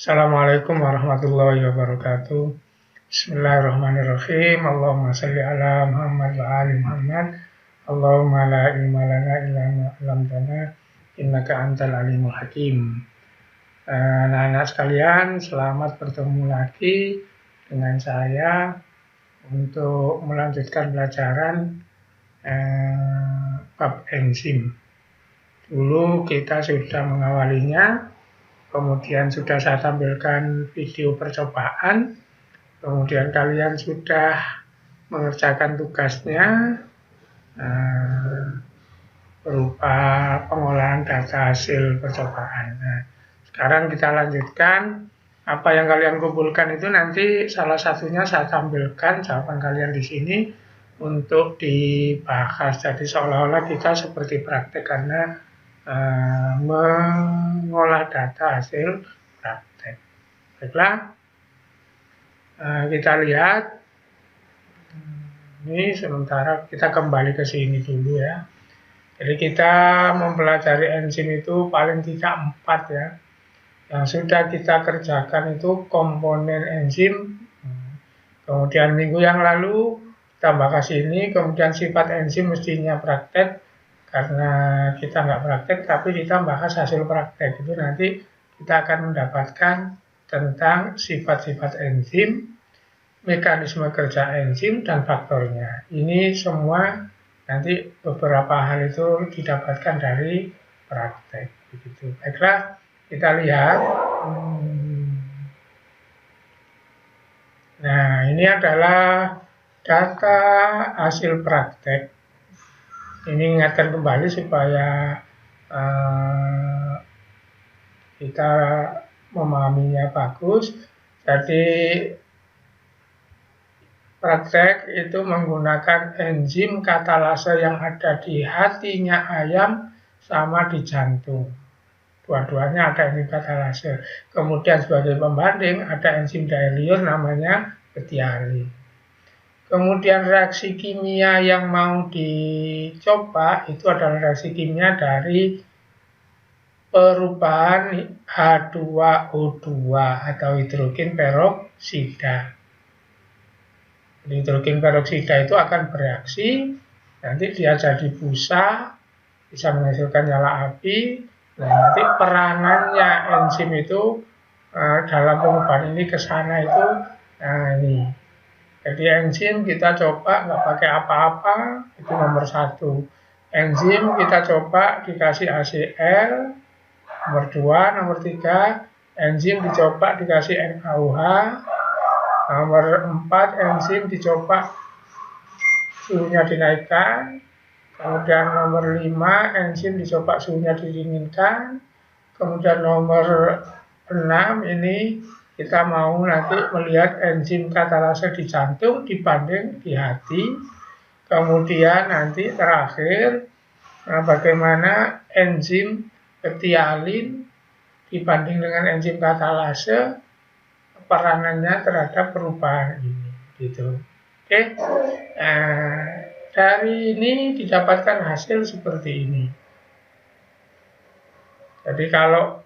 Assalamualaikum warahmatullahi wabarakatuh. Bismillahirrahmanirrahim. Allahumma shalli ala Muhammad wa ali Muhammad. Allahumma la ilma lana illa ma 'allamtana innaka antal alimul hakim. Anak-anak sekalian, selamat bertemu lagi dengan saya untuk melanjutkan pelajaran bab enzim. Dulu kita sudah mengawalinya. Kemudian sudah saya tampilkan video percobaan, kemudian kalian sudah mengerjakan tugasnya berupa pengolahan data hasil percobaan. Nah, sekarang kita lanjutkan. Apa yang kalian kumpulkan itu nanti salah satunya saya tampilkan jawaban kalian di sini untuk dibahas. Jadi seolah-olah kita seperti praktek karena mengolah data hasil praktek. Baiklah, kita lihat. Ini sementara kita kembali ke sini dulu ya. Jadi kita mempelajari enzim itu paling tidak 4 ya. Yang sudah kita kerjakan itu komponen enzim. Kemudian minggu yang lalu tambah ke sini, kemudian sifat enzim mestinya praktek. Karena kita nggak praktek, tapi kita bahas hasil praktek. Itu nanti kita akan mendapatkan tentang sifat-sifat enzim, mekanisme kerja enzim, dan faktornya. Ini semua nanti beberapa hal itu didapatkan dari praktek. Begitu. Baiklah, kita lihat. Nah, ini adalah data hasil praktek. Ini ingatkan kembali supaya kita memahaminya bagus. Jadi praktek itu menggunakan enzim katalase yang ada di hatinya ayam sama di jantung. Dua-duanya ada enzim katalase. Kemudian sebagai pembanding ada enzim dialyur namanya betialin. Kemudian reaksi kimia yang mau dicoba itu adalah reaksi kimia dari perubahan H2O2 atau hidrogen peroksida. Hidrogen peroksida itu akan bereaksi, nanti dia jadi busa, bisa menghasilkan nyala api. Nah, nanti peranannya enzim itu dalam perubahan ini ke sana itu, nah ini. Jadi enzim kita coba nggak pakai apa-apa, itu nomor 1. Enzim kita coba dikasih HCl, nomor 2, nomor 3. Enzim dicoba dikasih NaOH, nomor 4. Enzim dicoba suhunya dinaikkan, kemudian nomor 5. Enzim dicoba suhunya didinginkan, kemudian nomor 6 ini kita mau nanti melihat enzim katalase di jantung dibanding di hati. Kemudian nanti terakhir bagaimana enzim betialin dibanding dengan enzim katalase peranannya terhadap perubahan ini. Gitu. Oke. Dari ini didapatkan hasil seperti ini. Jadi kalau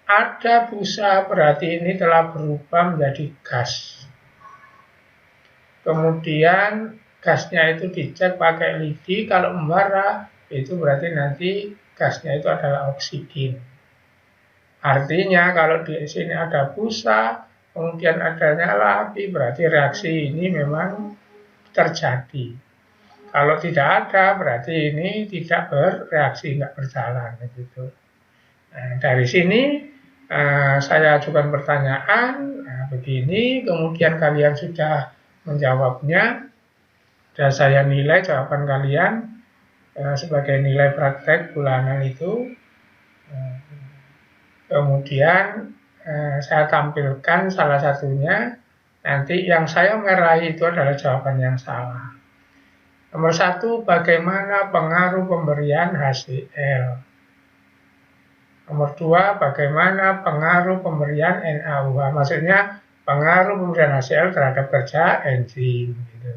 ada busa berarti ini telah berubah menjadi gas. Kemudian gasnya itu dicek pakai lidi, kalau membara itu berarti nanti gasnya itu adalah oksigen. Artinya kalau di sini ada busa, kemudian ada nyala api, berarti reaksi ini memang terjadi. Kalau tidak ada, berarti ini tidak bereaksi, nggak berjalan. Gitu. Nah, dari sini saya ajukan pertanyaan begini, kemudian kalian sudah menjawabnya, dan saya nilai jawaban kalian sebagai nilai praktek bulanan itu. Kemudian saya tampilkan salah satunya, nanti yang saya meraih itu adalah jawaban yang salah. Nomor 1, bagaimana pengaruh pemberian HCl? Nomor 2, bagaimana pengaruh pemberian NaOH? Maksudnya pengaruh pemberian HCl terhadap kerja enzim. Gitu.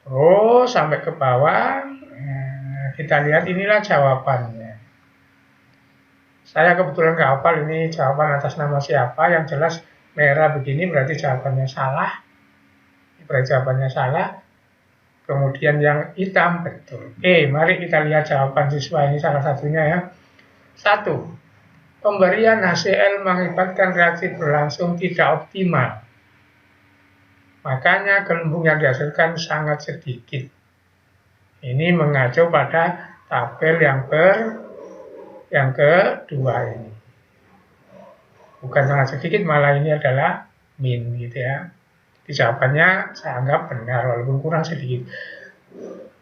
Terus sampai ke bawah, kita lihat inilah jawabannya. Saya kebetulan nggak hafal ini jawaban atas nama siapa, yang jelas merah begini berarti jawabannya salah. Berarti jawabannya salah. Kemudian yang hitam betul. Mari kita lihat jawaban siswa ini salah satunya ya. 1. Pemberian HCl mengakibatkan reaksi berlangsung tidak optimal. Makanya gelembung yang dihasilkan sangat sedikit. Ini mengacu pada tabel yang kedua ini. Bukan sangat sedikit, malah ini adalah min gitu ya. Jawabannya saya anggap benar walaupun kurang sedikit.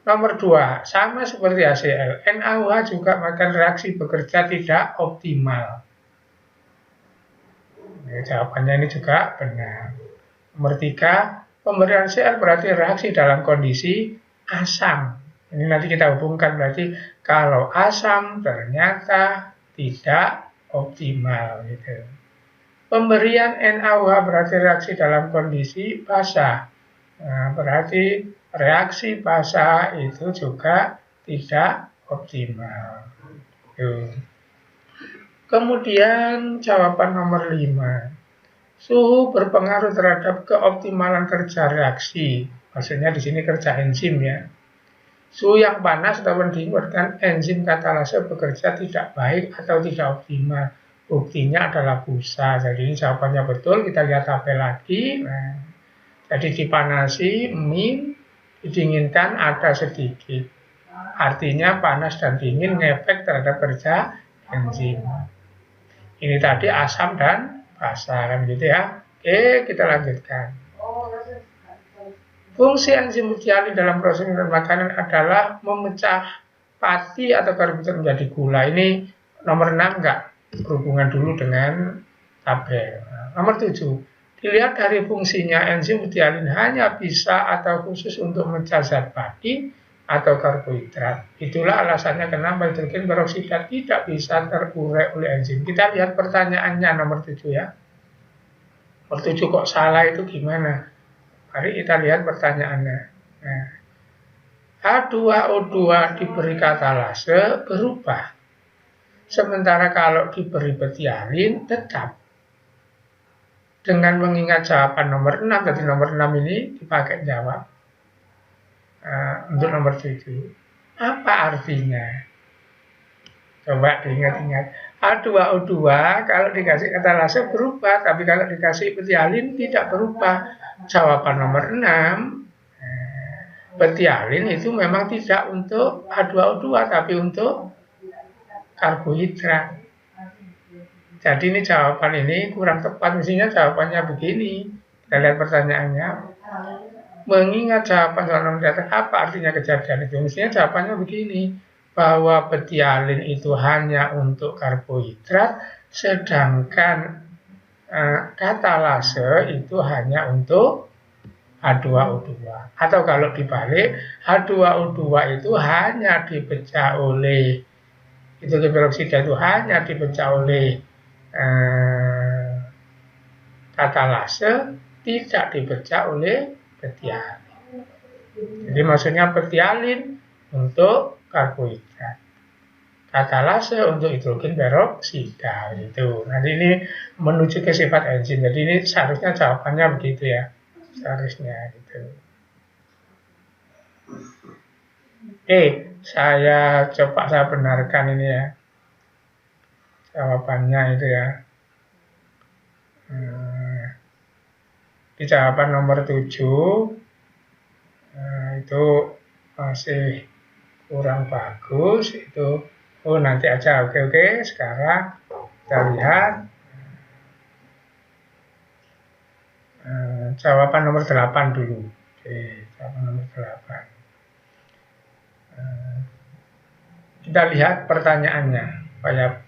Nomor 2, sama seperti HCl, NaOH juga melakukan reaksi bekerja tidak optimal. Jawabannya ini juga benar. Nomor 3, pemberian HCl berarti reaksi dalam kondisi asam. Ini nanti kita hubungkan, berarti kalau asam ternyata tidak optimal gitu. Pemberian NaOH berarti reaksi dalam kondisi basah. Nah, berarti reaksi basah itu juga tidak optimal. Kemudian jawaban nomor 5. Suhu berpengaruh terhadap keoptimalan kerja reaksi. Maksudnya di sini kerja enzim ya. Suhu yang panas atau dingin menyebabkan enzim katalase bekerja tidak baik atau tidak optimal. Buktinya adalah busa. Jadi ini jawabannya betul. Kita lihat tabel lagi. Nah, jadi dipanasi, min, didinginkan ada sedikit. Artinya panas dan dingin ngefek terhadap kerja enzim. Ini tadi asam dan basa kan gitu ya. Oke, kita lanjutkan. Fungsi enzim betialin dalam proses makanan adalah memecah pati atau karbohidrat menjadi gula. Ini nomor 6 enggak berhubungan dulu dengan tabel. Nomor 7. Dilihat dari fungsinya, enzim betialin hanya bisa atau khusus untuk memecah zat pati atau karbohidrat. Itulah alasannya kenapa hidrogen peroksida tidak bisa terurai oleh enzim. Kita lihat pertanyaannya nomor 7 ya. Nomor 7 kok salah itu gimana? Mari kita lihat pertanyaannya. Nah, H2O2 diberi katalase berubah. Sementara kalau diberi betialin tetap. Dengan mengingat jawaban nomor 6, jadi nomor 6 ini dipakai jawab. Untuk nomor 7. Apa artinya? Coba diingat-ingat. H2O2 kalau dikasih katalase berubah, tapi kalau dikasih betialin tidak berubah. Jawaban nomor 6, betialin itu memang tidak untuk H2O2, tapi untuk karbohidrat. Jadi ini jawaban ini kurang tepat, mestinya jawabannya begini. Kita lihat pertanyaannya. Mengingat jawaban soal nomor di atas, apa artinya kejadian itu? Mestinya jawabannya begini, bahwa betialin itu hanya untuk karbohidrat, sedangkan katalase itu hanya untuk H2O2. Atau kalau dibalik, H2O2 itu hanya dipecah oleh hidrogen peroksida, itu hanya dipecah oleh katalase, tidak dipecah oleh betialin. Jadi maksudnya betialin untuk karbohidrat, katalase untuk hidrogen peroksida gitu. Nanti ini menuju ke sifat enzim. Jadi ini seharusnya jawabannya begitu ya. Seharusnya gitu. Saya benarkan ini ya. Jawabannya itu ya. Di jawaban nomor 7 itu masih kurang bagus itu. Nanti aja. Oke. Sekarang kita lihat jawaban nomor 8 dulu. Jawaban nomor 8. Kita lihat pertanyaannya supaya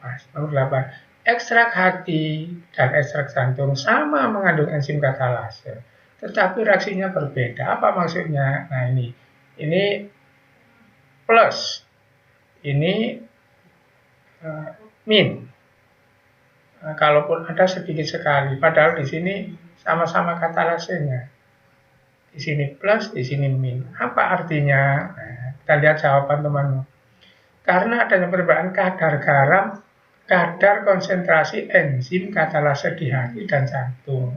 pas. Nomor 8. Ekstrak hati dan ekstrak jantung sama mengandung enzim katalase, tetapi reaksinya berbeda. Apa maksudnya? Nah ini plus, ini min. Kalaupun ada sedikit sekali, padahal di sini sama-sama katalasenya. Di sini plus, di sini min. Apa artinya? Nah, kita lihat jawaban teman-teman. Karena adanya perbedaan kadar garam kadar konsentrasi enzim katalase di hati dan jantung.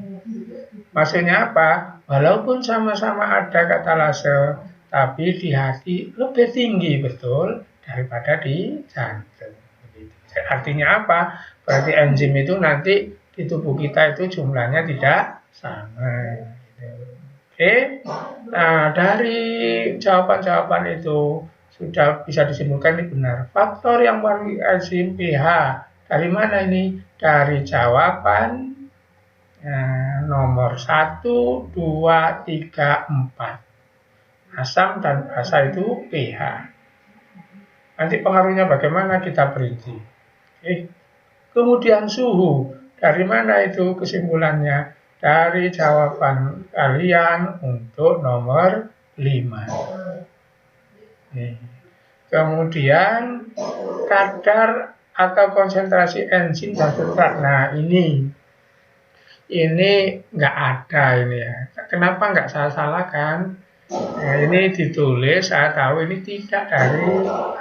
Maksudnya apa? Walaupun sama-sama ada katalase, tapi di hati lebih tinggi betul daripada di jantung. Artinya apa? Berarti enzim itu nanti di tubuh kita itu jumlahnya tidak sama. Oke, nah dari jawaban-jawaban itu sudah bisa disimpulkan ini benar. Faktor yang mempengaruhi enzim pH dari mana ini? Dari jawaban nomor 1, 2, 3, 4. Asam dan basa itu pH. Nanti pengaruhnya bagaimana kita perinci. Oke. Kemudian suhu. Dari mana itu kesimpulannya? Dari jawaban kalian untuk nomor 5. Kemudian kadar atau konsentrasi enzim dan substrat. Nah ini nggak ada ini ya. Kenapa nggak saya salahkan? Nah, ini ditulis, saya tahu ini tidak dari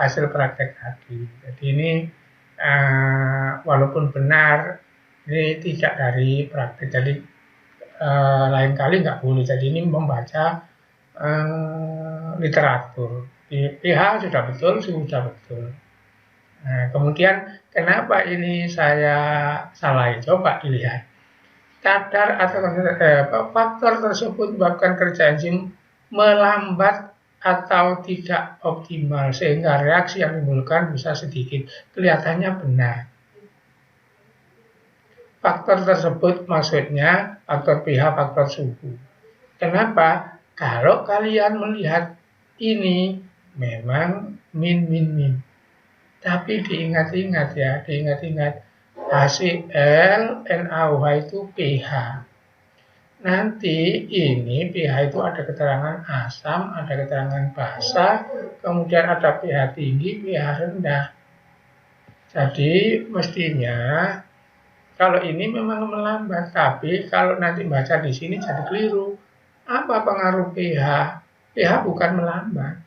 hasil praktek tadi. Jadi ini walaupun benar, ini tidak dari praktek. Jadi lain kali nggak boleh. Jadi ini membaca literatur. Di pH sudah betul, suhu sudah betul. Nah, kemudian kenapa ini saya salahin? Coba dilihat. Kadar atau faktor tersebut menyebabkan kerja enzim melambat atau tidak optimal sehingga reaksi yang ditimbulkan bisa sedikit. Kelihatannya benar. Faktor tersebut maksudnya faktor pH, faktor suhu. Kenapa? Kalau kalian melihat ini memang min. Tapi diingat-ingat ya, HCl, NaOH itu pH. Nanti ini pH itu ada keterangan asam, ada keterangan basa, kemudian ada pH tinggi, pH rendah. Jadi mestinya kalau ini memang melambat, tapi kalau nanti baca di sini jadi keliru. Apa pengaruh pH? pH bukan melambat.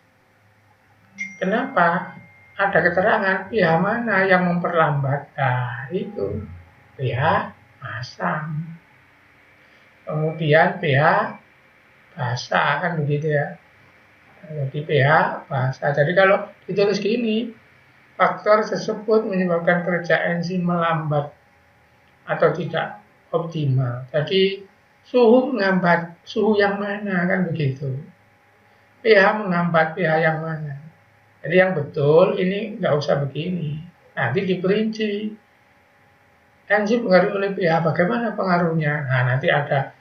Kenapa? Ada keterangan pH mana yang memperlambat? Nah, itu pH asam. Kemudian pH basa, kan begitu ya. Jadi pH basa. Jadi kalau ditulis gini, faktor tersebut menyebabkan kerja enzim melambat atau tidak optimal. Jadi suhu menghambat, suhu yang mana, kan begitu. pH menghambat, pH yang mana. Jadi yang betul ini nggak usah begini. Nanti diperinci. Enzim pengaruh oleh pH, bagaimana pengaruhnya? Nah, nanti ada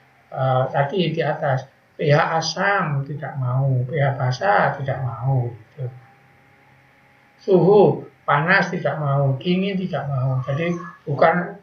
tadi di atas pH asam tidak mau, pH basa tidak mau. Gitu. Suhu panas tidak mau, dingin tidak mau. Jadi bukan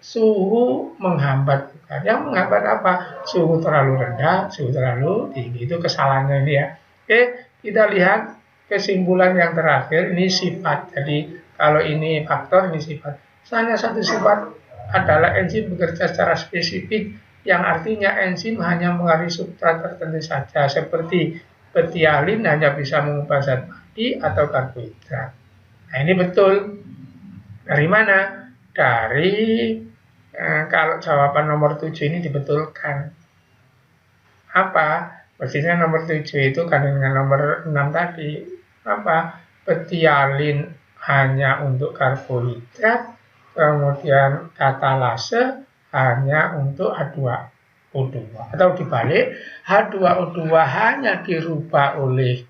suhu menghambat, bukan. Yang menghambat apa? Suhu terlalu rendah, suhu terlalu tinggi. Itu kesalahannya ini ya. Oke, kita lihat kesimpulan yang terakhir, ini sifat. Jadi kalau ini faktor, ini sifat. Hanya satu sifat adalah enzim bekerja secara spesifik, yang artinya enzim hanya mengaruhi substrat tertentu saja, seperti betialin hanya bisa mengubah zat mati atau karbohidrat. Nah ini betul. Dari mana? Dari kalau jawaban nomor 7 ini dibetulkan. Apa? Persisnya nomor 7 itu kan dengan nomor 6 tadi. Apa? Betialin hanya untuk karbohidrat, kemudian katalase hanya untuk H2O2. Atau dibalik, H2O2 hanya dirubah oleh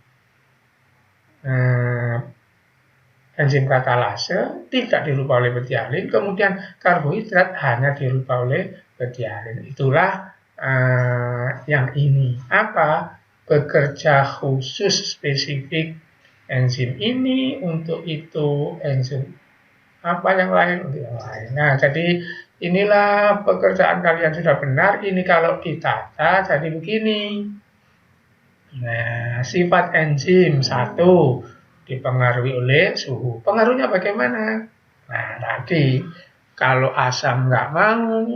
enzim katalase, tidak dirubah oleh betialin, kemudian karbohidrat hanya dirubah oleh betialin. Itulah yang ini. Apa? Bekerja khusus spesifik enzim ini untuk itu, enzim apa yang lain untuk yang lain. Nah, jadi inilah pekerjaan kalian sudah benar. Ini kalau ditata jadi begini. Nah, sifat enzim 1 dipengaruhi oleh suhu. Pengaruhnya bagaimana? Nah, tadi kalau asam nggak mau,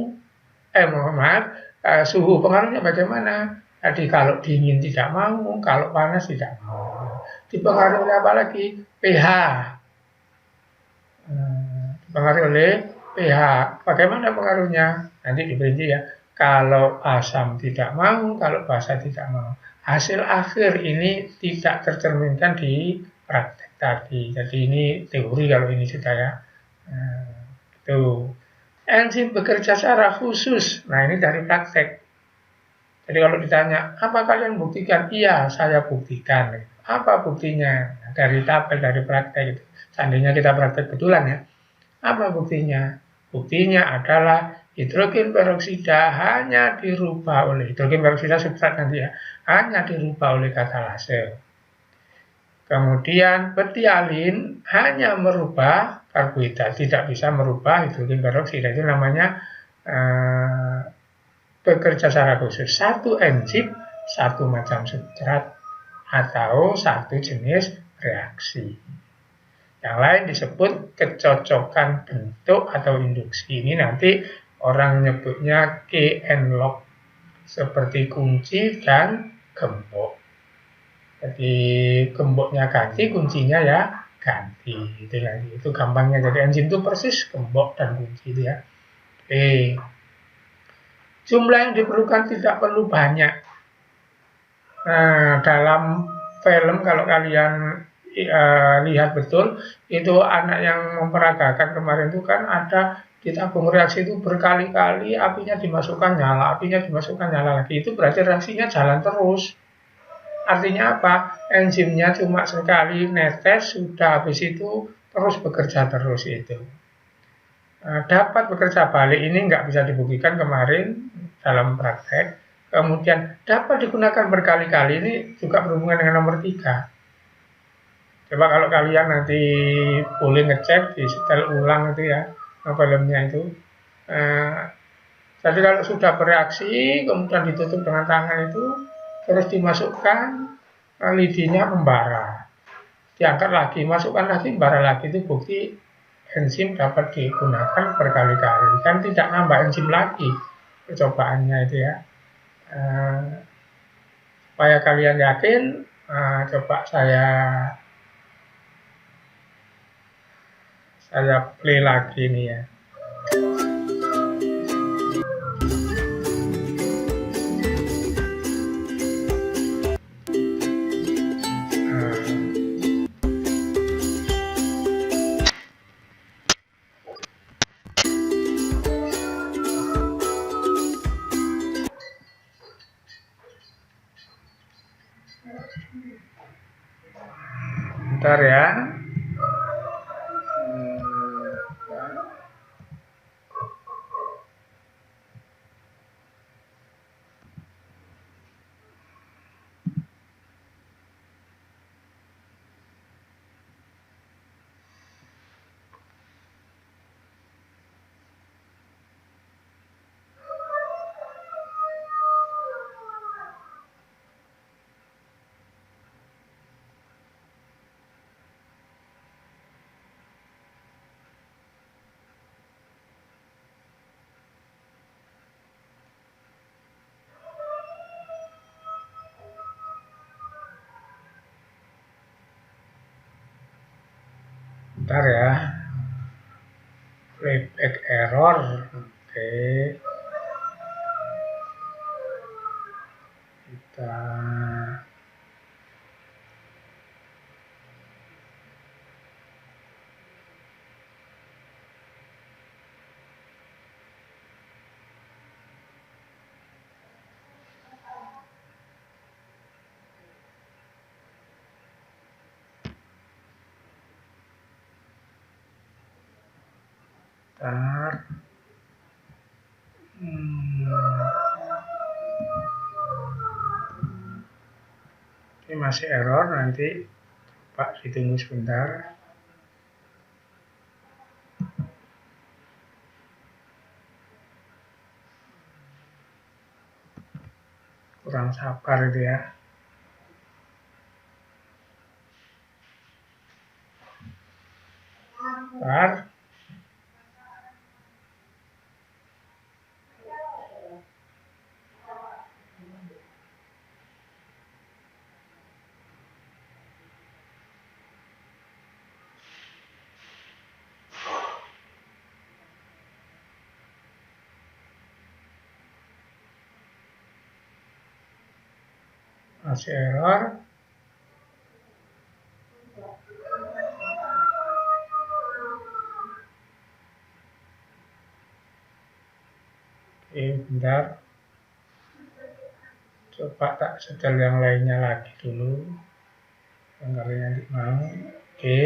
suhu pengaruhnya bagaimana? Tadi kalau dingin tidak mau, kalau panas tidak mau. Dipengaruhi apa lagi? pH. dipengaruhi oleh pH. Bagaimana pengaruhnya? Nanti diperinci ya. Kalau asam tidak mau, kalau basa tidak mau. Hasil akhir ini tidak tercerminkan di praktek tadi. Jadi ini teori kalau ini sudah ya. Itu. Enzim bekerja secara khusus. Nah ini dari praktek. Jadi kalau ditanya, apa kalian buktikan? Iya, saya buktikan. Apa buktinya? Dari tabel, dari praktek itu. Seandainya kita praktek betulan ya. Apa buktinya? Buktinya adalah hidrogen peroksida hanya dirubah oleh hidrogen peroksida substrat nanti ya, hanya dirubah oleh katalase. Kemudian betialin hanya merubah karbohidrat, tidak bisa merubah hidrogen peroksida. Itu namanya bekerja secara khusus. Satu enzim, satu macam substrat atau satu jenis reaksi. Yang lain disebut kecocokan bentuk atau induksi. Ini nanti orang nyebutnya K-N-log, seperti kunci dan gembok. Jadi gemboknya ganti, kuncinya ya ganti. Itu gampangnya. Jadi enzim itu persis gembok dan kunci itu ya. Oke. Jumlah yang diperlukan tidak perlu banyak. Nah, dalam film kalau kalian lihat betul, itu anak yang memperagakan kemarin itu kan ada di tabung reaksi itu berkali-kali apinya dimasukkan nyala, apinya dimasukkan nyala lagi. Itu berarti reaksinya jalan terus. Artinya apa? Enzimnya cuma sekali netes, sudah habis itu terus bekerja terus itu. Dapat bekerja balik ini nggak bisa dibuktikan kemarin dalam praktek. Kemudian dapat digunakan berkali-kali ini juga berhubungan dengan nomor 3. Coba kalau kalian nanti boleh ngecek di setel ulang itu ya filmnya itu. Jadi kalau sudah bereaksi kemudian ditutup dengan tangan itu terus dimasukkan, lidinya membara, diangkat lagi, masukkan lagi, membara lagi, itu bukti enzim dapat digunakan berkali-kali. Kan tidak nambah enzim lagi percobaannya itu ya. Supaya kalian yakin, coba saya play lagi nih ya. Bentar ya. Bentar ya. Playback error. Oke. Kita ini masih error, nanti Pak ditunggu sebentar. Kurang sabar itu ya. Bentar. masih error. Oke, bentar. Coba tak setel yang lainnya lagi dulu. Barangkali nanti mau. Oke.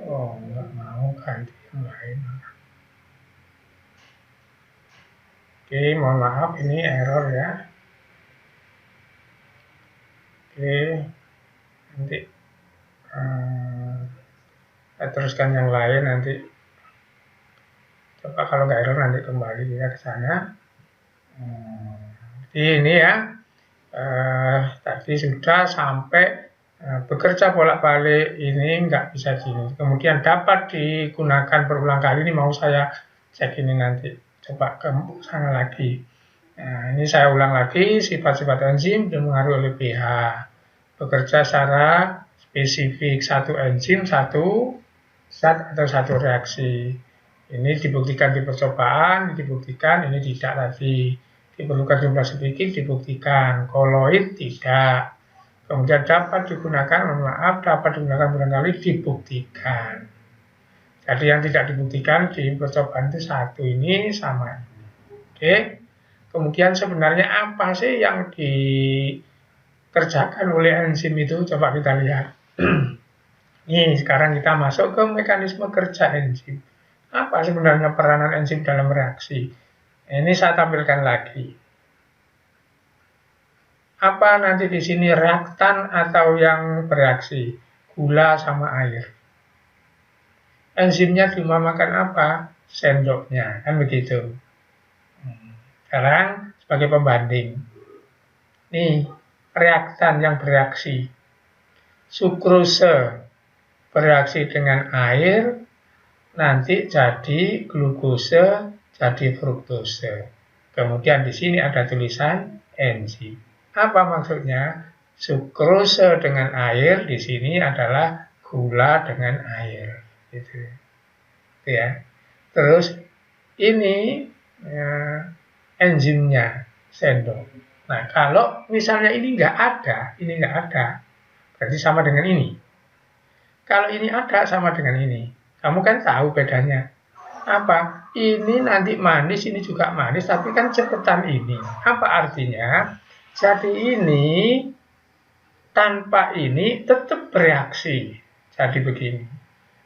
Oh, nggak mau ganti yang lain. Oke, mohon maaf ini error ya. Oke, nanti saya teruskan yang lain nanti. Coba kalau nggak error nanti kembali kita ke sana. Jadi ini ya, tadi sudah sampai bekerja bolak-balik ini nggak bisa gini. Kemudian dapat digunakan berulang kali, ini mau saya cek ini nanti. Coba ke sana lagi. Nah, ini saya ulang lagi, sifat-sifat enzim dipengaruhi oleh pH. Bekerja secara spesifik, satu enzim, satu zat atau satu reaksi. Ini dibuktikan di percobaan, dibuktikan, ini tidak tadi. Diperlukan jumlah sedikit, dibuktikan. Koloid tidak. Kemudian dapat digunakan, maaf, dapat digunakan barangkali dibuktikan. Jadi yang tidak dibuktikan di percobaan itu satu ini sama. Oke. Kemudian sebenarnya apa sih yang dikerjakan oleh enzim itu? Coba kita lihat. Nih, sekarang kita masuk ke mekanisme kerja enzim. Apa sebenarnya peranan enzim dalam reaksi? Ini saya tampilkan lagi. Apa nanti di sini reaktan atau yang bereaksi? Gula sama air. Enzimnya dinamakan apa? Sendoknya, kan begitu. Sekarang sebagai pembanding. Nih, reaktan yang bereaksi. Sukrose bereaksi dengan air, nanti jadi glukose, jadi fruktose. Kemudian di sini ada tulisan enzim. Apa maksudnya? Sukrose dengan air di sini adalah gula dengan air. Gitu. Ya. Terus ini enzimnya sendok. Nah, kalau misalnya ini nggak ada, berarti sama dengan ini. Kalau ini ada, sama dengan ini. Kamu kan tahu bedanya. Apa? Ini nanti manis, ini juga manis, tapi kan cepetan ini. Apa artinya? Jadi ini tanpa ini tetap bereaksi. Jadi begini.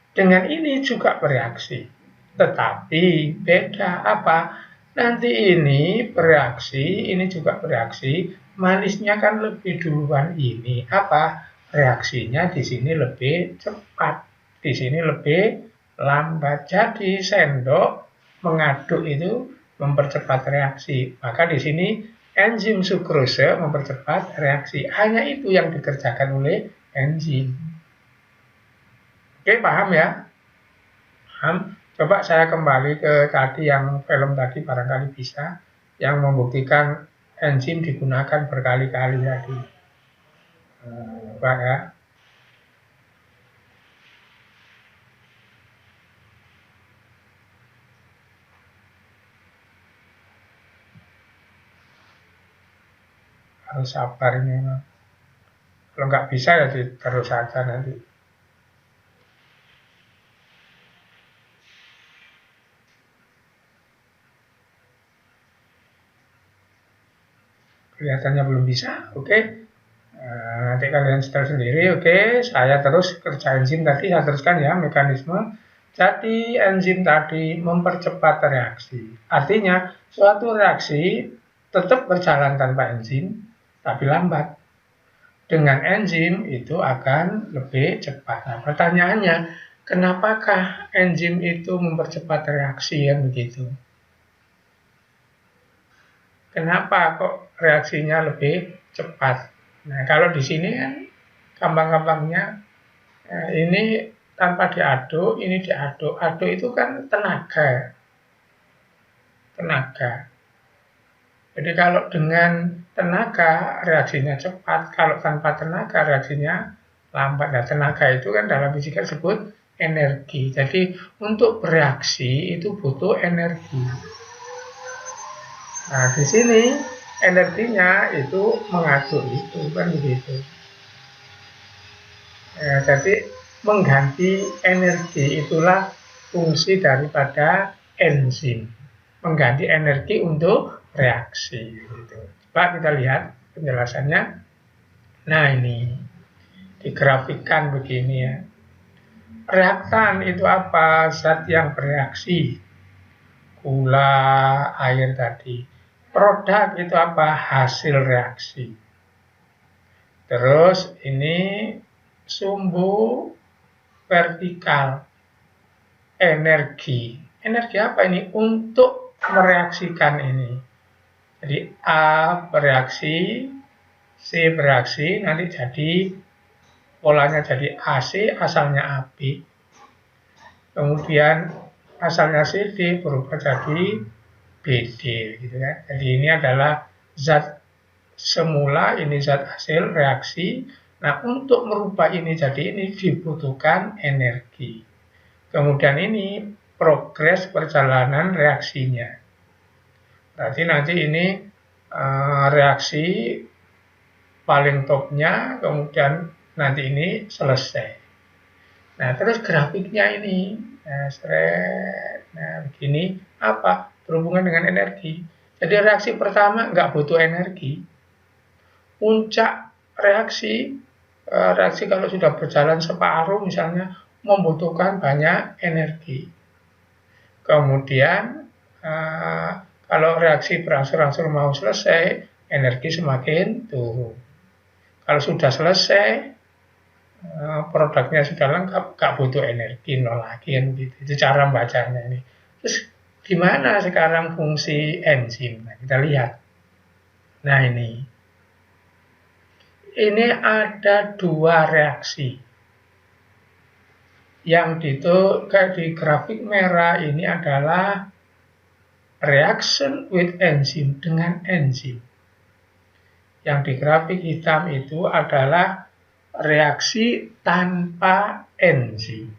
Dengan ini juga bereaksi. Tetapi beda apa? Nanti ini bereaksi, ini juga bereaksi. Manisnya kan lebih duluan ini. Apa? Reaksinya di sini lebih cepat. Di sini lebih lambat. Jadi sendok mengaduk itu mempercepat reaksi. Maka di sini enzim sukrose mempercepat reaksi. Hanya itu yang dikerjakan oleh enzim. Oke, paham ya? Paham? Coba saya kembali ke tadi yang film tadi, barangkali bisa, yang membuktikan enzim digunakan berkali-kali tadi. Coba ya. Harus sabar ini. Kalau nggak bisa ya terus saja nanti. Kelihatannya belum bisa, oke. Nanti kalian setel sendiri, oke. Saya terus kerja enzim tadi, saya teruskan ya mekanisme. Jadi enzim tadi mempercepat reaksi. Artinya suatu reaksi tetap berjalan tanpa enzim, tapi lambat. dengan enzim itu akan lebih cepat. Nah, pertanyaannya, kenapakah enzim itu mempercepat reaksi kan begitu? Kenapa kok reaksinya lebih cepat? Nah, kalau di sini kan gampang-gampangnya ini tanpa diaduk, ini diaduk. Aduk itu kan tenaga. Tenaga. Jadi kalau dengan tenaga reaksinya cepat, kalau tanpa tenaga reaksinya lambat. Nah, tenaga itu kan dalam fisika disebut energi. Jadi untuk bereaksi itu butuh energi. Nah, di sini energinya itu mengaduk itu kan begitu. Ya, jadi mengganti energi itulah fungsi daripada enzim. Mengganti energi untuk reaksi. Gitu. Coba kita lihat penjelasannya. Nah ini digrafikkan begini ya. Reaktan itu apa? Zat yang bereaksi. Gula, air tadi. Produk itu apa? Hasil reaksi. Terus ini sumbu vertikal. Energi. Energi apa ini? Untuk mereaksikan ini. Jadi A bereaksi, C bereaksi, nanti jadi polanya jadi AC, asalnya AB. Kemudian asalnya CD berubah jadi BD, gitu kan. Jadi ini adalah zat semula, ini zat hasil reaksi. Nah, untuk merubah ini jadi ini dibutuhkan energi. Kemudian ini progres perjalanan reaksinya. Berarti nanti ini reaksi paling topnya, kemudian nanti ini selesai. Nah, terus grafiknya ini, nah begini, apa? Berhubungan dengan energi. Jadi reaksi pertama nggak butuh energi. Puncak reaksi, reaksi kalau sudah berjalan separuh misalnya, membutuhkan banyak energi. Kemudian, kalau reaksi berangsur-angsur mau selesai, energi semakin turun. Kalau sudah selesai, produknya sudah lengkap, nggak butuh energi, nol lagi kan gitu. Itu cara bacanya ini. Terus gimana sekarang fungsi enzim? Nah, kita lihat. Nah ini ada dua reaksi. Yang di grafik merah ini adalah reaction with enzim, dengan enzim. Yang di grafik hitam itu adalah reaksi tanpa enzim.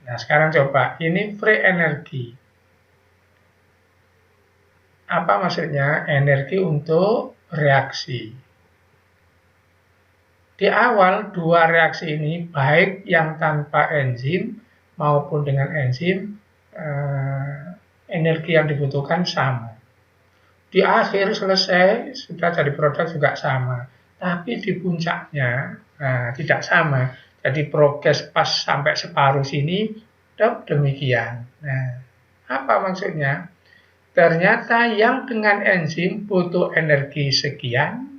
Nah, sekarang coba, ini free energi. Apa maksudnya? Energi untuk reaksi. Di awal, dua reaksi ini, baik yang tanpa enzim maupun dengan enzim, energi yang dibutuhkan sama. Di akhir selesai, sudah jadi produk juga sama. Tapi di puncaknya tidak sama. Jadi progres pas sampai separuh sini, demikian. Nah, apa maksudnya? Ternyata yang dengan enzim butuh energi sekian,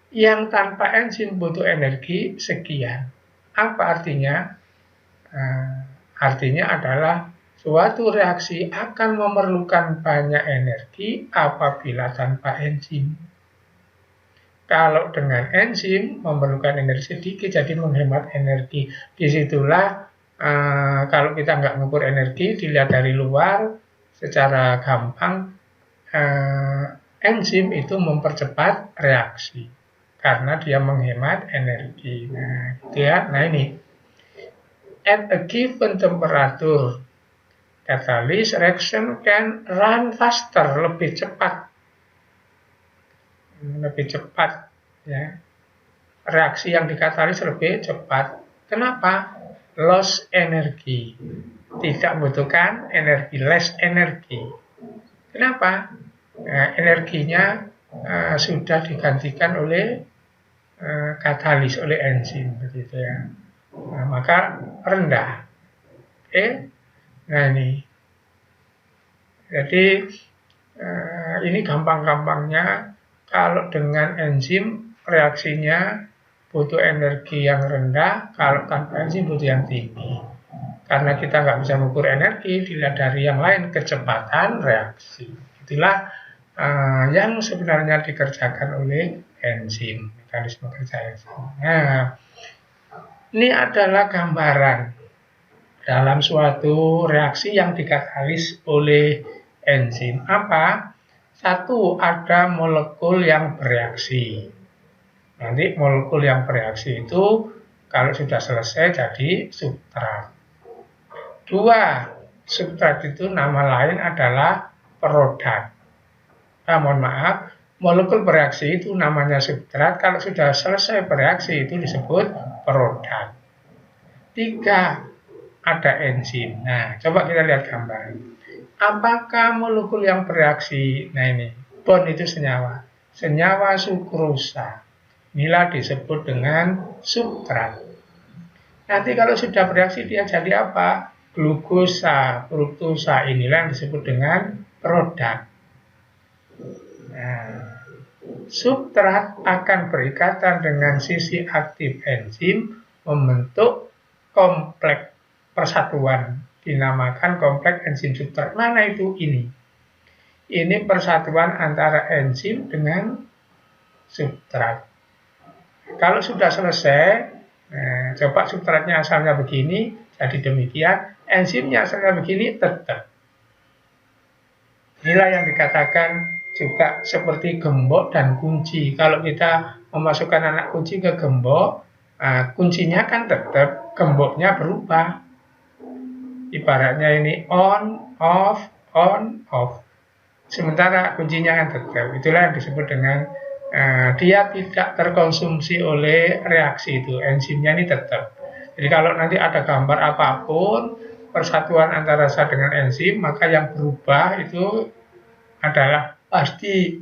yang tanpa enzim butuh energi sekian. Apa artinya? Artinya adalah suatu reaksi akan memerlukan banyak energi apabila tanpa enzim. Kalau dengan enzim memerlukan energi sedikit, jadi menghemat energi. Disitulah kalau kita nggak ngukur energi, dilihat dari luar, secara gampang enzim itu mempercepat reaksi karena dia menghemat energi. Nah, gitu ya. Nah ini. At a given temperature, catalyst reaction can run faster, lebih cepat, ya. Reaksi yang dikatalis lebih cepat. Kenapa? Loss energi, tidak membutuhkan energi, less energi. Kenapa? Nah, energinya sudah digantikan oleh katalis, oleh enzim, begitu ya. Nah, maka rendah. Nah ini. Jadi ini gampang-gampangnya kalau dengan enzim reaksinya butuh energi yang rendah, kalau tanpa enzim butuh yang tinggi. Karena kita nggak bisa mengukur energi, dilihat dari yang lain, kecepatan reaksi. Itulah yang sebenarnya dikerjakan oleh enzim, mekanisme kerja enzim. Nah, ini adalah gambaran dalam suatu reaksi yang dikatalis oleh enzim. Apa? Satu, ada molekul yang bereaksi. Nanti molekul yang bereaksi itu kalau sudah selesai jadi substrat. Dua, substrat itu nama lain adalah produk. Mohon maaf, molekul bereaksi itu namanya substrat, kalau sudah selesai bereaksi itu disebut produk. Tiga, ada enzim. Nah, coba kita lihat gambar. Apakah molekul yang bereaksi? Nah ini, bond itu senyawa. Senyawa sukrosa. Inilah disebut dengan substrat. Nanti kalau sudah bereaksi dia jadi apa? Glukosa, fruktosa. Inilah yang disebut dengan produk. Nah, substrat akan berikatan dengan sisi aktif enzim membentuk kompleks persatuan, dinamakan kompleks enzim substrat. Mana itu? Ini persatuan antara enzim dengan substrat. Kalau sudah selesai, coba substratnya asalnya begini, jadi demikian, enzimnya asalnya begini, tetap. Inilah yang dikatakan juga seperti gembok dan kunci. Kalau kita memasukkan anak kunci ke gembok, kuncinya kan tetap, gemboknya berubah. Ibaratnya ini on, off, on, off. Sementara kuncinya kan tetap. Itulah yang disebut dengan dia tidak terkonsumsi oleh reaksi itu. Enzimnya ini tetap. Jadi kalau nanti ada gambar apapun, persatuan antara zat dengan enzim, maka yang berubah itu adalah pasti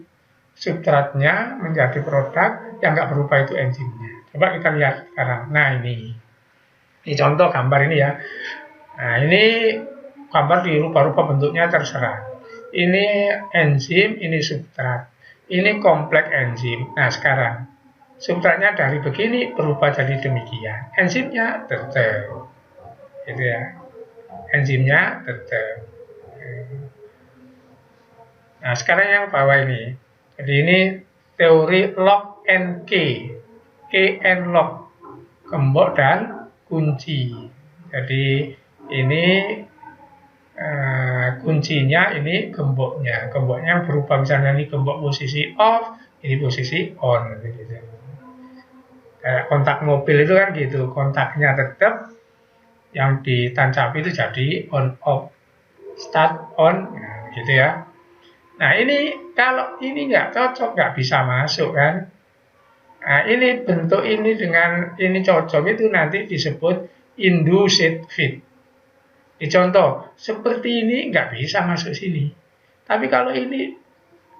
substratnya menjadi produk, yang nggak berubah itu enzimnya. Coba kita lihat sekarang. Nah ini contoh gambar ini ya. Nah ini gambar dirubah-rubah bentuknya terserah. Ini enzim, ini substrat. Ini kompleks enzim. Nah sekarang substratnya dari begini berubah jadi demikian. Enzimnya tetap, gitu ya. Enzimnya tetap. Nah sekarang yang bawah ini. Jadi ini teori lock and key. Key and lock. Gembok dan kunci. Jadi ini kuncinya, ini gemboknya. Gemboknya berubah, misalnya ini gembok posisi off, ini posisi on. Gitu. Kontak mobil itu kan gitu, kontaknya tetap, yang ditancapi itu jadi on off, start on, nah, gitu ya. Nah ini kalau ini nggak cocok, nggak bisa masuk kan. Nah ini bentuk ini dengan ini cocok, itu nanti disebut induced fit. Di contoh seperti ini nggak bisa masuk sini. Tapi kalau ini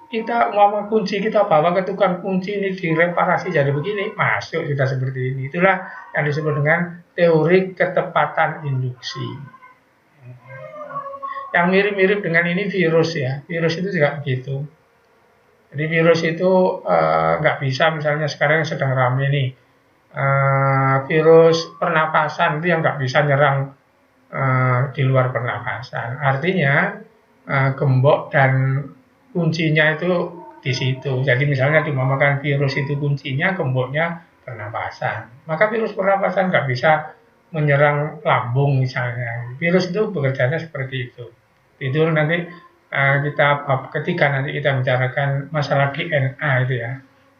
kita mau kunci, kita bawa ke tukang kunci, ini direparasi jadi begini, masuk sudah seperti ini. Itulah yang disebut dengan teori ketepatan induksi. Yang mirip-mirip dengan ini virus ya. Virus itu juga begitu. Jadi virus itu nggak bisa, misalnya sekarang yang sedang ramai nih, virus pernapasan itu yang nggak bisa nyerang di luar pernapasan. Artinya gembok dan kuncinya itu di situ. Jadi misalnya dinamakan virus itu kuncinya, gemboknya pernapasan. Maka virus pernapasan nggak bisa menyerang lambung misalnya. Virus itu bekerjanya seperti itu. Itu nanti kita bab ketiga nanti kita bicarakan masalah DNA itu ya.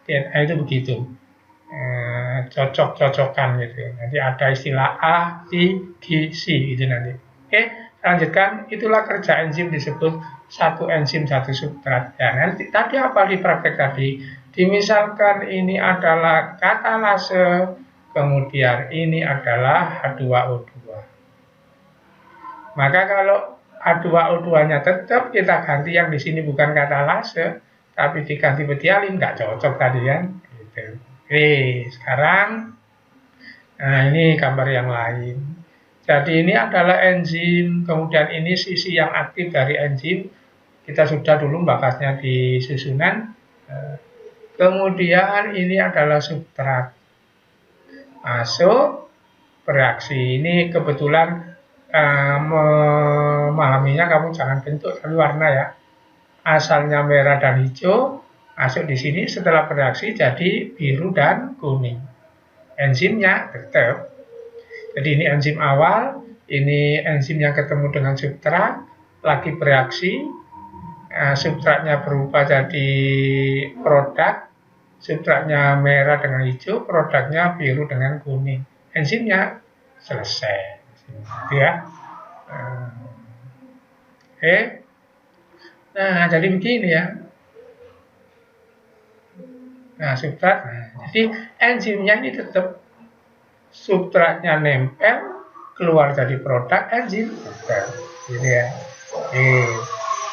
DNA itu begitu. Cocok-cocokan gitu. Nanti ada istilah A, T, G, C itu nanti. Oke, lanjutkan. Itulah kerja enzim, disebut satu enzim satu substrat. Ya, nanti tadi apa di praktek tadi? Dimisalkan ini adalah katalase, kemudian ini adalah H2O2. Maka kalau H2O2-nya tetap, kita ganti yang di sini bukan katalase, tapi diganti betialin, nggak cocok tadi kan? Gitu. Oke, sekarang ini gambar yang lain. Jadi ini adalah enzim, kemudian ini sisi yang aktif dari enzim. Kita sudah dulu bahasnya di susunan. Kemudian ini adalah substrat. Masuk, bereaksi. Ini kebetulan memahaminya kamu jangan bentuk tapi warna ya. Asalnya merah dan hijau, masuk di sini setelah bereaksi jadi biru dan kuning. Enzimnya tetap. Jadi ini enzim awal, ini enzim yang ketemu dengan substrat, lagi bereaksi, substratnya berubah jadi produk, substratnya merah dengan hijau, produknya biru dengan kuning. Enzimnya selesai. Gitu ya. Oke. Nah, jadi begini ya. Nah, substrat. Jadi enzimnya ini tetap substratnya nempel, keluar jadi produk enzim. Gitu ya. Oke.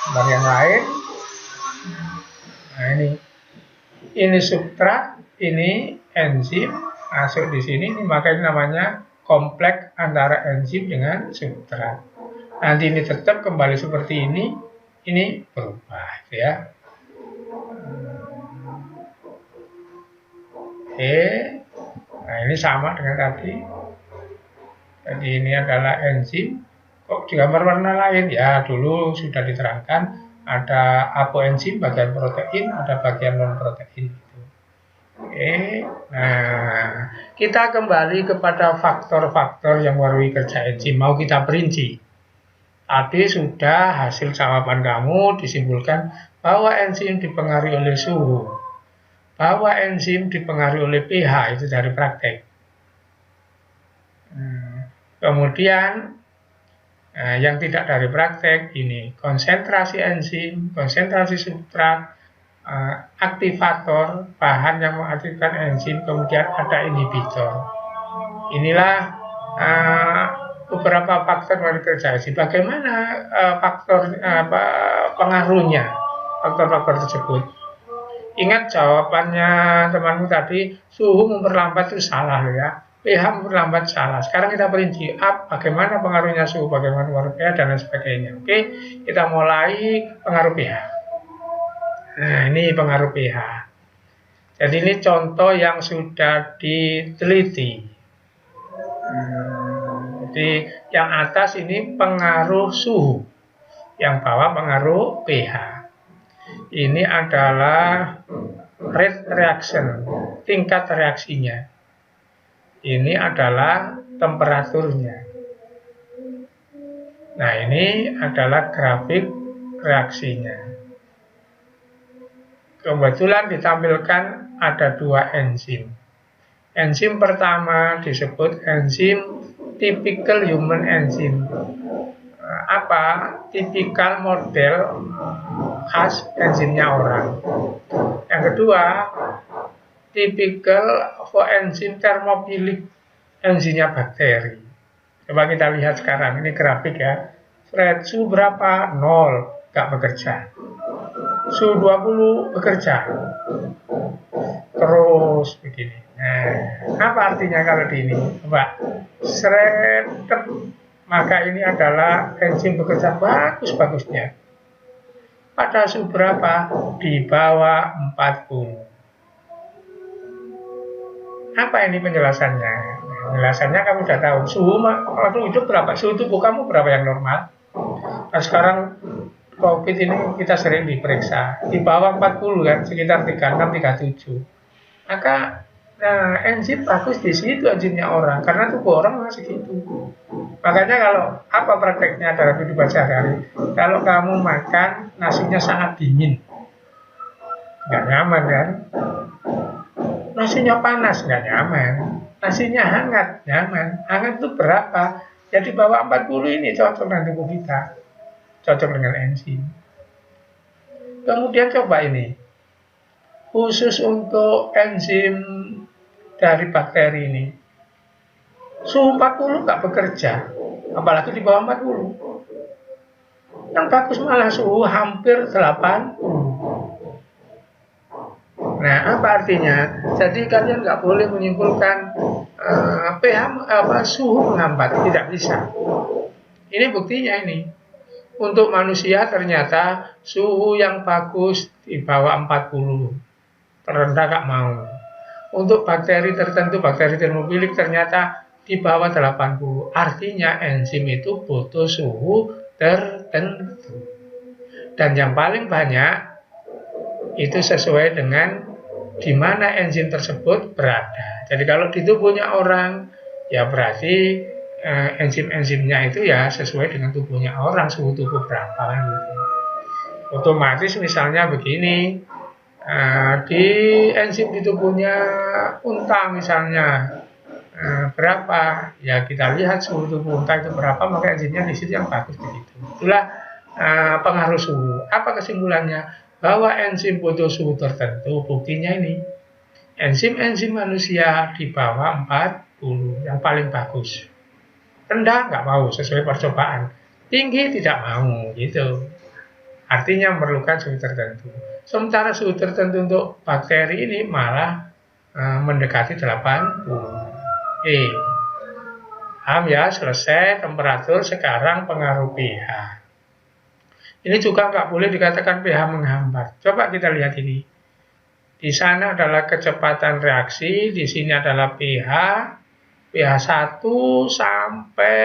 Gambar yang lain. Nah, ini substrat, ini enzim masuk di sini, ini makanya namanya kompleks antara enzim dengan substrat. Nanti ini tetap kembali seperti ini berubah, ya. Oke, nah ini sama dengan tadi. Jadi ini adalah enzim. Kok digambar warna lain? Ya, dulu sudah diterangkan ada apoenzim bagian protein, ada bagian non protein. Oke, nah kita kembali kepada faktor-faktor yang melalui kerja enzim. Mau kita perinci. Tadi sudah hasil jawaban kamu disimpulkan bahwa enzim dipengaruhi oleh suhu, bahwa enzim dipengaruhi oleh pH, itu dari praktek. Kemudian yang tidak dari praktek ini konsentrasi enzim, konsentrasi substrat, aktivator, bahan yang mengaktifkan enzim, kemudian ada inhibitor. Inilah beberapa faktor dari kerja enzim. Bagaimana pengaruhnya faktor-faktor tersebut? Ingat jawabannya temanmu tadi, suhu memperlambat itu salah ya. pH memperlambat salah. Sekarang kita perinci bagaimana pengaruhnya suhu, bagaimana pengaruh pH dan lain sebagainya. Oke, kita mulai pengaruh pH. Nah, ini pengaruh pH. Jadi ini contoh yang sudah diteliti. Jadi yang atas ini pengaruh suhu, yang bawah pengaruh pH. Ini adalah rate reaction, tingkat reaksinya. Ini adalah temperaturnya. Nah, ini adalah grafik reaksinya. Kebetulan ditampilkan ada dua enzim. Enzim pertama disebut enzim typical human enzim. Apa? Tipikal model khas enzimnya orang. Yang kedua, typical coenzym thermophilic, enzimnya bakteri. Coba kita lihat sekarang, ini grafik ya. Suhu berapa? 0, nggak bekerja. Suhu 20 bekerja. Terus begini. Nah, apa artinya kalau di ini? Coba, maka ini adalah enzim bekerja bagus-bagusnya. Pada suhu berapa? Di bawah 40. Apa ini penjelasannya? Penjelasannya kamu sudah tahu. Suhu waktu hidup berapa? Suhu tubuh kamu berapa yang normal? Nah, sekarang COVID ini kita sering diperiksa di bawah 40 kan, sekitar 36, 37. Maka enzim bagus di situ enzimnya orang, karena tubuh orang masih gitu. Makanya kalau apa prakteknya dalam kehidupan sehari-hari? Kalau kamu makan nasinya sangat dingin, nggak nyaman kan? Nasinya panas, nggak nyaman. Nasinya hangat, nyaman. Hangat itu berapa? Jadi bawah 40 ini cocok dengan tubuh kita. Cocok dengan enzim. Kemudian coba ini. Khusus untuk enzim dari bakteri ini. Suhu 40 nggak bekerja. Apalagi di bawah 40. Yang bagus malah suhu hampir 80. Nah, apa artinya? Jadi kalian nggak boleh menyimpulkan suhu menghambat, tidak bisa. Ini buktinya ini. Untuk manusia ternyata suhu yang bagus di bawah 40. terendah nggak mau. Untuk bakteri tertentu, bakteri termofilik ternyata di bawah 80. Artinya enzim itu butuh suhu tertentu. Dan yang paling banyak itu sesuai dengan di mana enzim tersebut berada. Jadi kalau di tubuhnya orang, ya berarti enzim-enzimnya itu ya sesuai dengan tubuhnya orang, suhu tubuh berapa gitu. Otomatis misalnya begini, di enzim di tubuhnya unta misalnya berapa, ya kita lihat suhu tubuh unta itu berapa, maka enzimnya di situ yang bagus begitu. Itulah pengaruh suhu. Apa kesimpulannya? Bahwa enzim butuh suhu tertentu. Buktinya ini, enzim-enzim manusia di bawah 40 yang paling bagus. Rendah nggak mau sesuai percobaan, tinggi tidak mau gitu. Artinya memerlukan suhu tertentu. Sementara suhu tertentu untuk bakteri ini malah mendekati 80. Paham ya? Selesai temperatur, sekarang pengaruh pH. Ini juga nggak boleh dikatakan pH menghambat. Coba kita lihat ini. Di sana adalah kecepatan reaksi, di sini adalah pH 1 sampai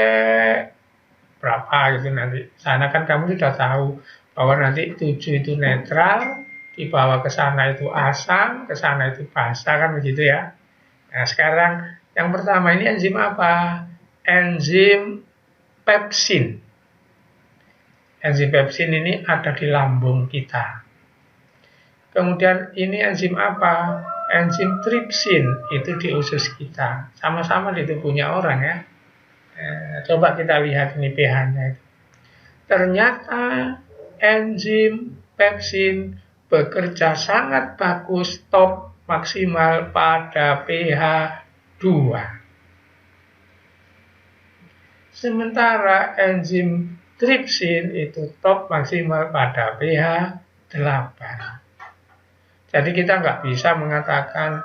berapa gitu nanti. Sana kan kamu sudah tahu bahwa nanti 7 itu netral, di bawah ke sana itu asam, ke sana itu basa, kan begitu ya. Nah, sekarang yang pertama ini enzim apa? Enzim pepsin. Enzim pepsin ini ada di lambung kita. Kemudian ini enzim apa? Enzim tripsin, itu di usus kita. Sama-sama di tubuhnya orang ya. Coba kita lihat ini pH-nya. Ternyata enzim pepsin bekerja sangat bagus, top maksimal pada pH 2. Sementara enzim tripsin itu top maksimal pada pH 8. Jadi kita nggak bisa mengatakan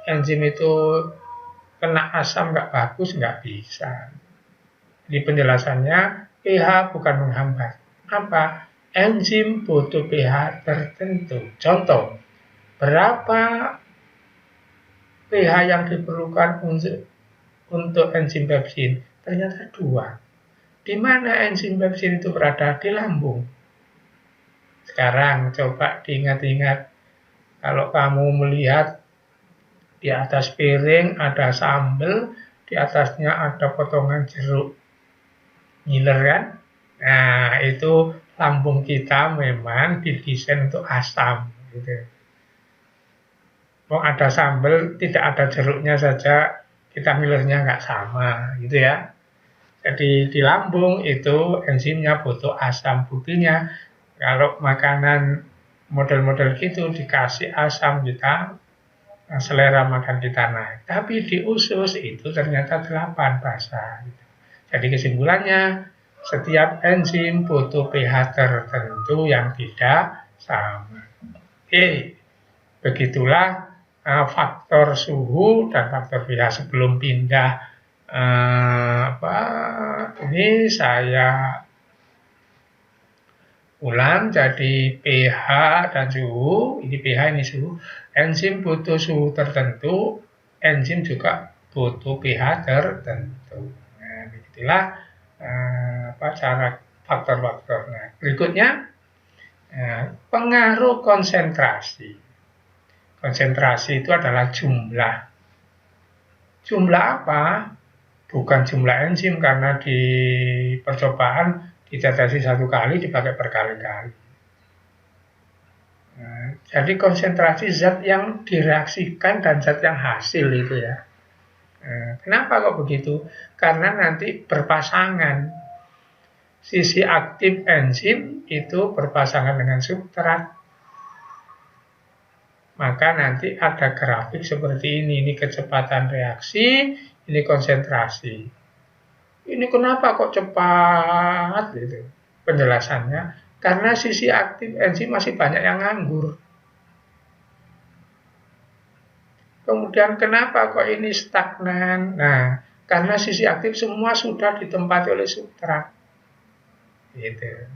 enzim itu kena asam nggak bagus, nggak bisa. Di penjelasannya, pH bukan menghambat. Apa? Enzim butuh pH tertentu. Contoh, berapa pH yang diperlukan untuk enzim pepsin? Ternyata 2. Di mana enzim pepsin itu berada? Di lambung. Sekarang coba diingat-ingat, kalau kamu melihat di atas piring ada sambal, di atasnya ada potongan jeruk ngiler kan? Nah, itu lambung kita memang didesain untuk asam gitu. Mau ada sambal, tidak ada jeruknya saja, kita ngilernya nggak sama gitu ya. Jadi di lambung itu enzimnya butuh asam. Buktinya kalau makanan model-model gitu dikasih asam, kita selera makan kita naik. Tapi di usus itu ternyata 8 basa. Jadi kesimpulannya, setiap enzim butuh pH tertentu yang tidak sama. Begitulah faktor suhu dan faktor pH. Sebelum pindah ini saya ulang, jadi pH dan suhu, ini pH, ini suhu. Enzim butuh suhu tertentu, enzim juga butuh pH tertentu. Nah, begitulah cara faktor-faktor. Nah, berikutnya pengaruh konsentrasi. Konsentrasi itu adalah jumlah. Jumlah apa? Bukan jumlah enzim, karena di percobaan ditetesi 1 kali dipakai berkali-kali. Nah, jadi konsentrasi zat yang direaksikan dan zat yang hasil itu ya. Kenapa kok begitu? Karena nanti berpasangan. Sisi aktif enzim itu berpasangan dengan substrat. Maka nanti ada grafik seperti ini. Ini kecepatan reaksi, ini konsentrasi. Ini kenapa kok cepat gitu? Penjelasannya, karena sisi aktif enzim masih banyak yang nganggur. Kemudian kenapa kok ini stagnan? Nah, karena sisi aktif semua sudah ditempati oleh substrat. Gitu.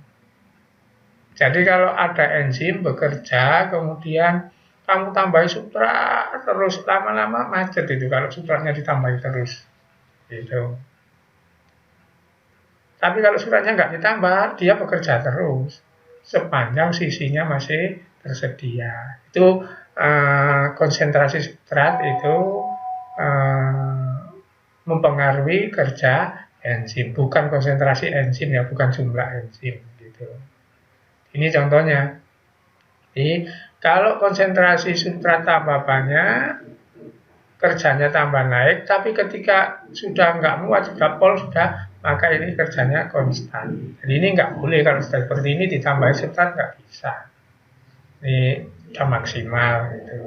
Jadi kalau ada enzim bekerja, kemudian kamu tambahi sutra terus, lama-lama macet itu kalau sutranya ditambahi terus. Gitu. Tapi kalau suratnya nggak ditambah, dia bekerja terus sepanjang sisinya masih tersedia. Itu konsentrasi substrat itu mempengaruhi kerja enzim, bukan konsentrasi enzim ya, bukan jumlah enzim gitu. Ini contohnya. Jadi kalau konsentrasi substrat tambah banyak, kerjanya tambah naik, tapi ketika sudah nggak muat, sudah pol, sudah, maka ini kerjanya konstan. Jadi ini nggak boleh kalau sudah seperti ini ditambahin substrat, nggak bisa. Ini sudah maksimal gitu.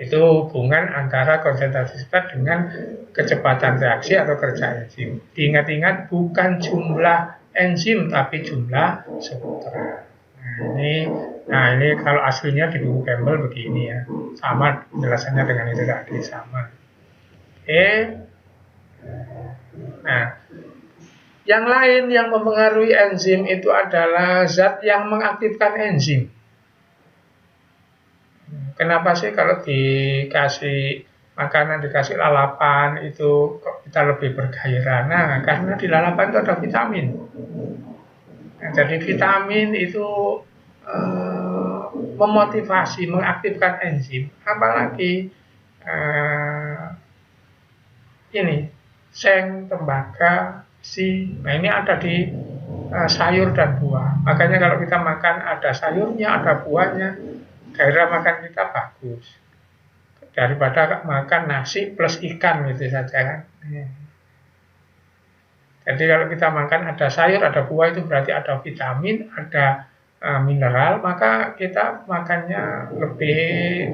Itu hubungan antara konsentrasi substrat dengan kecepatan reaksi atau kerja enzim. Diingat-ingat bukan jumlah enzim tapi jumlah substrat. Nah ini kalau aslinya di buku Campbell begini ya, sama penjelasannya dengan itu tadi sama. Oke. Nah, yang lain yang mempengaruhi enzim itu adalah zat yang mengaktifkan enzim. Kenapa sih kalau dikasih makanan, dikasih lalapan itu kok kita lebih bergairah? Nah, karena di lalapan itu ada vitamin. Nah, jadi vitamin itu memotivasi, mengaktifkan enzim. Apalagi ini seng, tembaga, nah ini ada di sayur dan buah. Makanya kalau kita makan ada sayurnya, ada buahnya, gairah makan kita bagus daripada makan nasi plus ikan gitu saja kan. Jadi kalau kita makan ada sayur, ada buah, itu berarti ada vitamin, ada mineral, maka kita makannya lebih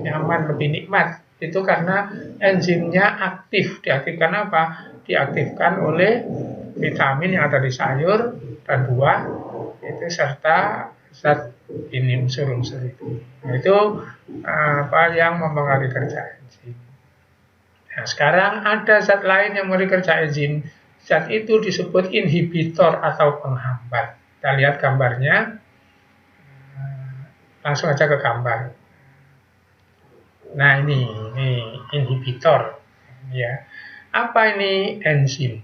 nyaman, lebih nikmat. Itu karena enzimnya aktif. Diaktifkan apa? Diaktifkan oleh vitamin yang ada di sayur dan buah, itu serta zat ini unsur-unsur itu. Nah, itu apa yang mempengaruhi kerja enzim. Nah, sekarang ada zat lain yang mempengaruhi kerja enzim. Zat itu disebut inhibitor atau penghambat. Kita lihat gambarnya. Langsung aja ke gambar. Nah ini inhibitor. Ya. Apa ini enzim?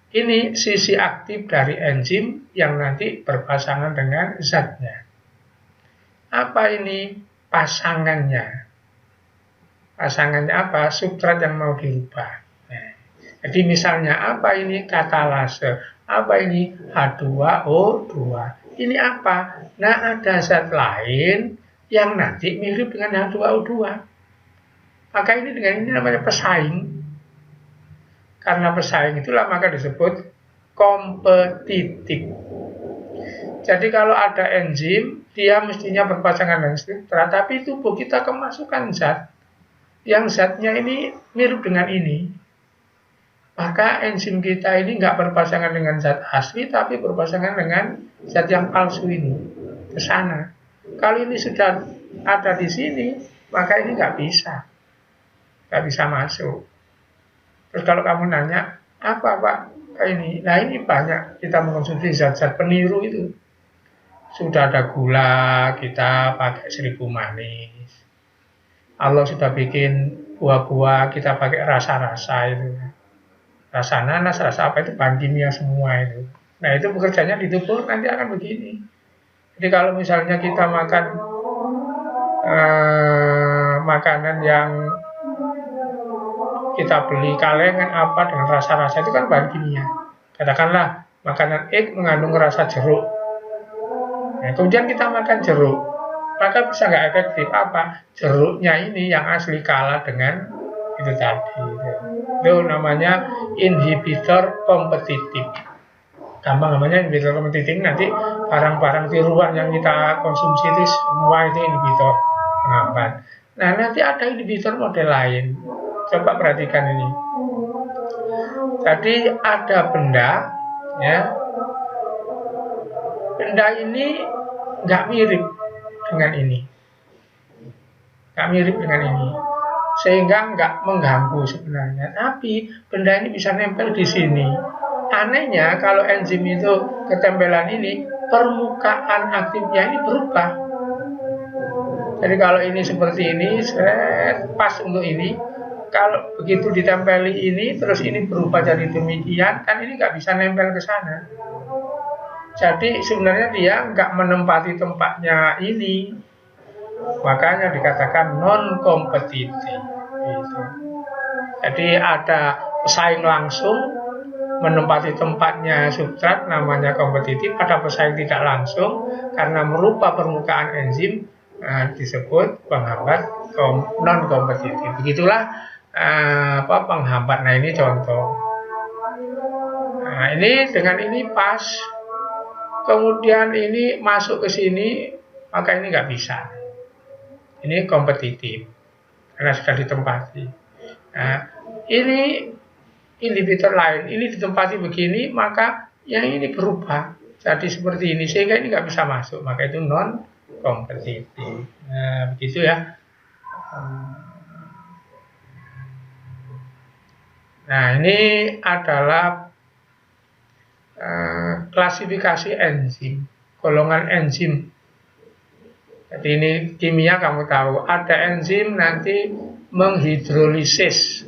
Ini sisi aktif dari enzim yang nanti berpasangan dengan zatnya. Apa ini pasangannya? Pasangannya apa? Substrat yang mau dirubah. Nah, jadi misalnya apa ini katalase? Apa ini H2O2? Ini apa? Nah, ada zat lain yang nanti mirip dengan H2O2. Maka ini dengan ini namanya pesaing. Karena pesaing itulah maka disebut kompetitif. Jadi kalau ada enzim, dia mestinya berpasangan dengan substrat, tapi tubuh kita kemasukan zat yang zatnya ini mirip dengan ini. Maka enzim kita ini nggak berpasangan dengan zat asli, tapi berpasangan dengan zat yang palsu ini ke sana. Kalau ini sudah ada di sini, maka ini nggak bisa masuk. Terus kalau kamu nanya, apa Pak ini? Nah ini banyak kita mengkonsumsi zat-zat peniru itu. Sudah ada gula, kita pakai 1000 manis. Allah sudah bikin buah-buah, kita pakai rasa-rasa itu. Rasa nanas, rasa apa itu bahan kimia semua itu. Nah itu bekerjanya di tubuh nanti akan begini. Jadi kalau misalnya kita makan makanan yang kita beli kalengan apa dengan rasa-rasa itu kan bahan kimia. Katakanlah makanan X mengandung rasa jeruk. Nah, kemudian kita makan jeruk, maka bisa nggak efektif apa? Jeruknya ini yang asli kalah dengan itu tadi. Itu namanya inhibitor kompetitif. Gampang namanya inhibitor kompetitif. Nanti barang-barang tiruan yang kita konsumsi itu semua itu inhibitor penghambat. Nah nanti ada inhibitor model lain. Coba perhatikan ini. Tadi ada benda, ya. Benda ini nggak mirip dengan ini, nggak mirip dengan ini, sehingga nggak mengganggu sebenarnya. Tapi benda ini bisa nempel di sini. Anehnya kalau enzim itu ketempelan ini, permukaan aktifnya ini berubah. Jadi kalau ini seperti ini, pas untuk ini. Kalau begitu ditempeli ini, terus ini berubah jadi demikian, kan ini nggak bisa nempel ke sana. Jadi sebenarnya dia nggak menempati tempatnya ini, makanya dikatakan non kompetitif. Gitu. Jadi ada pesaing langsung menempati tempatnya substrat, namanya kompetitif. Ada pesaing tidak langsung karena merubah permukaan enzim, disebut penghambat non kompetitif. Begitulah penghambat. Nah ini contoh. Nah ini dengan ini pas. Kemudian ini masuk ke sini, maka ini nggak bisa. Ini kompetitif karena sudah ditempati. Nah, ini inhibitor lain, ini ditempati begini, maka yang ini berubah jadi seperti ini, sehingga ini nggak bisa masuk, maka itu non kompetitif. Nah, begitu ya. Nah, ini adalah klasifikasi enzim, golongan enzim. Jadi ini kimia kamu tahu, ada enzim nanti menghidrolisis,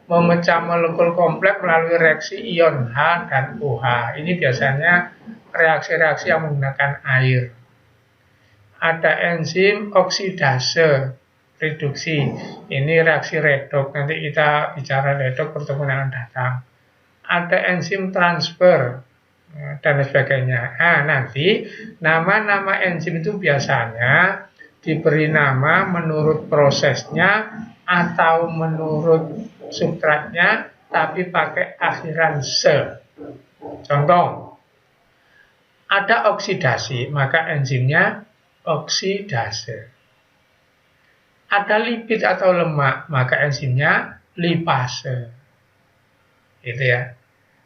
memecah molekul kompleks melalui reaksi ion H dan OH. Ini biasanya reaksi-reaksi yang menggunakan air. Ada enzim oksidase, reduksi. Ini reaksi redoks. Nanti kita bicara redoks pertemuan yang datang. Ada enzim transfer dan sebagainya. Nanti nama-nama enzim itu biasanya diberi nama menurut prosesnya atau menurut substratnya, tapi pakai akhiran se. Contoh, ada oksidasi, maka enzimnya oksidase. Ada lipid atau lemak, maka enzimnya lipase. Gitu ya.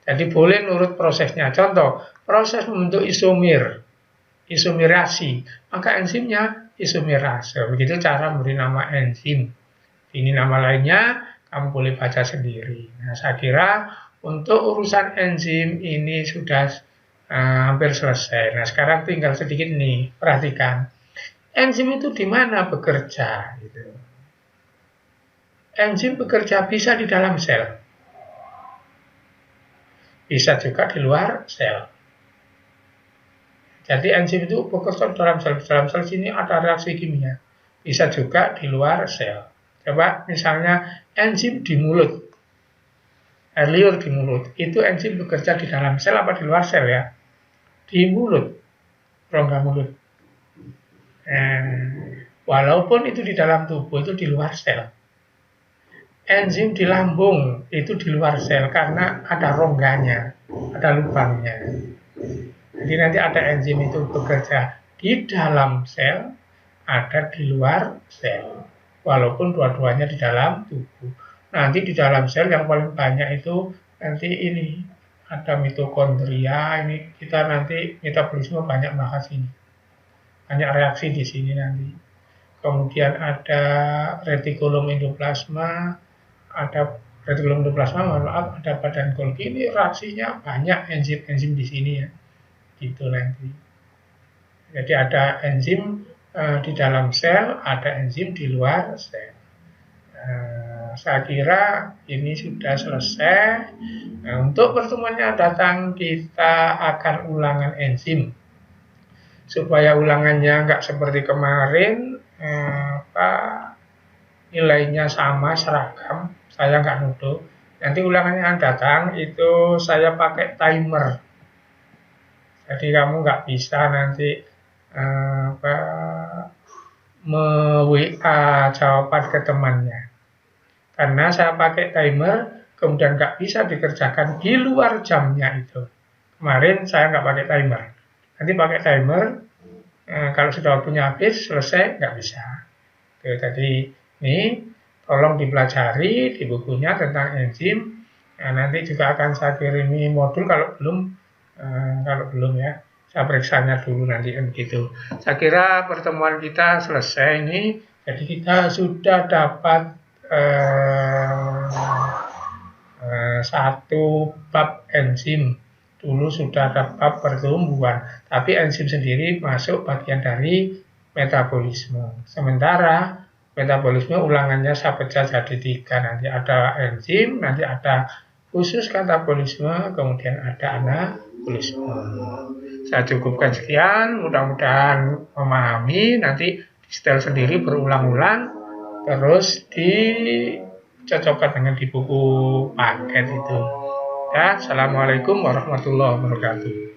Jadi boleh nurut prosesnya. Contoh, proses membentuk isomer, isomerasi, maka enzimnya isomerase. Begitu cara memberi nama enzim. Ini nama lainnya, kamu boleh baca sendiri. Nah, saya kira untuk urusan enzim ini sudah hampir selesai. Nah, sekarang tinggal sedikit nih, perhatikan. Enzim itu di mana bekerja? Gitu. Enzim bekerja bisa di dalam sel. Bisa juga di luar sel. Jadi enzim itu bekerja dalam sel. Dalam sel sini ada reaksi kimia. Bisa juga di luar sel. Coba misalnya enzim di mulut. Air liur di mulut. Itu enzim bekerja di dalam sel apa di luar sel ya? Di mulut. Rongga mulut. Walaupun itu di dalam tubuh, itu di luar sel. Enzim di lambung itu di luar sel karena ada rongganya, ada lubangnya. Jadi nanti ada enzim itu bekerja di dalam sel, ada di luar sel. Walaupun dua-duanya di dalam tubuh. Nanti di dalam sel yang paling banyak itu nanti ini ada mitokondria. Ini kita nanti metabolisme banyak bahas ini, banyak reaksi di sini nanti. Kemudian ada retikulum endoplasma, ada retikulum endoplasma, ada badan Golgi. Ini reaksinya banyak enzim-enzim di sini ya, gitu nanti. Jadi ada enzim di dalam sel, ada enzim di luar sel. Saya kira ini sudah selesai. Nah, untuk pertemuannya datang kita akan ulangan enzim supaya ulangannya nggak seperti kemarin. Nilainya sama, seragam, saya nggak nuduh. Nanti ulangannya yang datang itu saya pakai timer. Jadi kamu nggak bisa nanti WA jawaban ke temannya. Karena saya pakai timer, kemudian nggak bisa dikerjakan di luar jamnya itu. Kemarin saya nggak pakai timer. Nanti pakai timer, kalau sudah waktunya habis, selesai, nggak bisa. Jadi ini tolong dipelajari di bukunya tentang enzim. Nah, nanti juga akan saya kirimi modul kalau belum ya. Saya periksanya dulu nanti kan gitu. Saya kira pertemuan kita selesai ini. Jadi kita sudah dapat satu bab enzim dulu sudah ada bab pertumbuhan, tapi enzim sendiri masuk bagian dari metabolisme. Sementara metabolisme ulangannya saya pecah jadi 3, nanti ada enzim, nanti ada khusus katabolisme, kemudian ada anabolisme. Saya cukupkan sekian, mudah-mudahan memahami, nanti di setel sendiri berulang-ulang, terus dicocokkan dengan di buku paket itu. Ya, assalamualaikum warahmatullahi wabarakatuh.